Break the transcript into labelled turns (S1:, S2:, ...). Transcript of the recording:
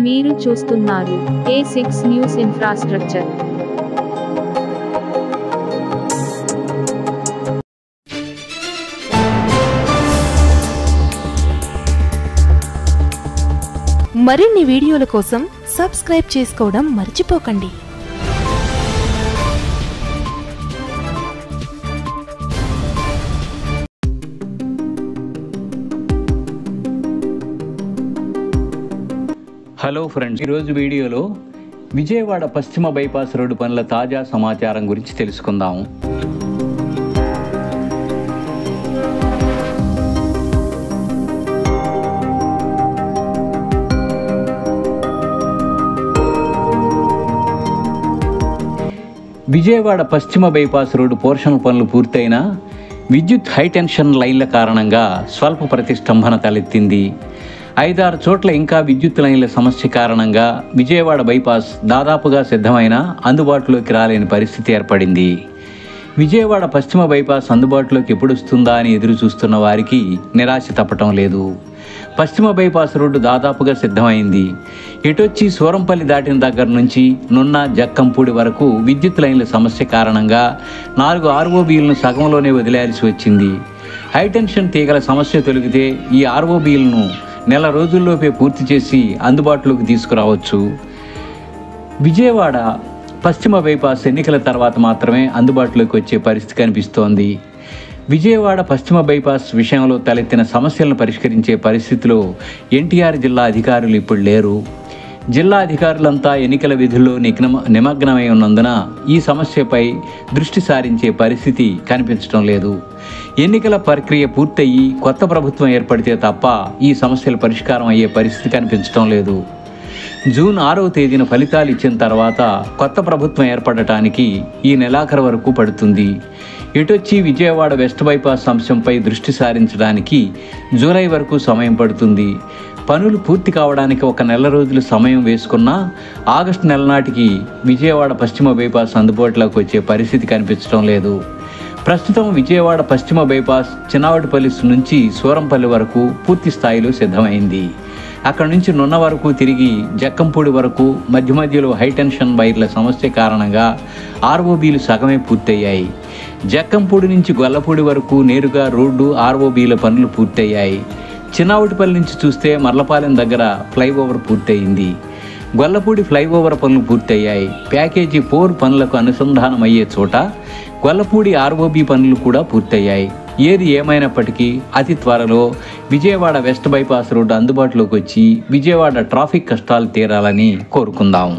S1: మీరు చూస్తున్నారు A6 news infrastructure.
S2: మరిన్ని వీడియోల కోసం సబ్స్క్రైబ్ చేసుకోవడం మర్చిపోకండి.
S3: హలో ఫ్రెండ్స్, ఈరోజు వీడియోలో విజయవాడ పశ్చిమ బైపాస్ రోడ్డు పనుల తాజా సమాచారం గురించి తెలుసుకుందాం. విజయవాడ పశ్చిమ బైపాస్ రోడ్డు పోర్షన్ పనులు పూర్తయినా విద్యుత్ హైటెన్షన్ లైన్ల కారణంగా స్వల్ప ప్రతిష్టంభన తలెత్తింది. 5-6 చోట్ల ఇంకా విద్యుత్ లైన్ల సమస్య కారణంగా విజయవాడ బైపాస్ దాదాపుగా సిద్ధమైన అందుబాటులోకి రాలేని పరిస్థితి ఏర్పడింది. విజయవాడ పశ్చిమ బైపాస్ అందుబాటులోకి ఎప్పుడు వస్తుందా అని ఎదురు చూస్తున్న వారికి నిరాశ తప్పటం లేదు. పశ్చిమ బైపాస్ రోడ్డు దాదాపుగా సిద్ధమైంది. ఎటొచ్చి సూరంపల్లి దాటిన దగ్గర నుంచి నున్న జక్కంపూడి వరకు విద్యుత్ లైన్ల సమస్య కారణంగా 4 ROBలను సగంలోనే వదిలేయాల్సి వచ్చింది. హైటెన్షన్ తీగల సమస్య తొలగితే ఈ ROBలను నెల రోజుల్లోపే పూర్తి చేసి అందుబాటులోకి తీసుకురావచ్చు. విజయవాడ పశ్చిమ బైపాస్ ఎన్నికల తర్వాత మాత్రమే అందుబాటులోకి వచ్చే పరిస్థితి కనిపిస్తోంది. విజయవాడ పశ్చిమ బైపాస్ విషయంలో తలెత్తిన సమస్యలను పరిష్కరించే పరిస్థితిలో ఎన్టీఆర్ జిల్లా అధికారులు ఇప్పుడు లేరు. జిల్లా అధికారులంతా ఎన్నికల విధుల్లో నిమగ్నమై ఉన్నందున ఈ సమస్యపై దృష్టి సారించే పరిస్థితి కనిపించడం లేదు. ఎన్నికల ప్రక్రియ పూర్తయి కొత్త ప్రభుత్వం ఏర్పడితే తప్ప ఈ సమస్యల పరిష్కారం అయ్యే పరిస్థితి కనిపించడం లేదు. జూన్ 6వ తేదీన ఫలితాలు ఇచ్చిన తర్వాత కొత్త ప్రభుత్వం ఏర్పడటానికి ఈ నెలాఖరు వరకు పడుతుంది. ఇటొచ్చి విజయవాడ వెస్ట్ బైపాస్ అంశంపై దృష్టి సారించడానికి జూలై వరకు సమయం పడుతుంది. పనులు పూర్తి కావడానికి 1 నెల రోజులు సమయం వేసుకున్నా ఆగస్టు నెల నాటికి విజయవాడ పశ్చిమ బైపాస్ అందుబాటులోకి వచ్చే పరిస్థితి కనిపించడం లేదు. ప్రస్తుతం విజయవాడ పశ్చిమ బైపాస్ చిన్నవాటిపల్లి నుంచి సూరంపల్లి వరకు పూర్తి స్థాయిలో సిద్ధమైంది. అక్కడ నుంచి నున్న వరకు తిరిగి జక్కంపూడి వరకు మధ్యలో హైటెన్షన్ వైర్ల సమస్య కారణంగా ROBలు సగమే పూర్తయ్యాయి. జక్కంపూడి నుంచి గొల్లపూడి వరకు నేరుగా రోడ్డు ROBల పనులు పూర్తయ్యాయి. చిన్నవాటిపల్లి నుంచి చూస్తే మర్లపాలెం దగ్గర ఫ్లైఓవర్ పూర్తయింది. గొల్లపూడి ఫ్లైఓవర్ పనులు పూర్తయ్యాయి. ప్యాకేజీ 4 పనులకు అనుసంధానం అయ్యే చోట గొల్లపూడి ROB పనులు కూడా పూర్తయ్యాయి. ఏది ఏమైనప్పటికీ అతి త్వరలో విజయవాడ వెస్ట్ బైపాస్ రోడ్డు అందుబాటులోకి వచ్చి విజయవాడ ట్రాఫిక్ కష్టాలు తీరాలని కోరుకుందాం.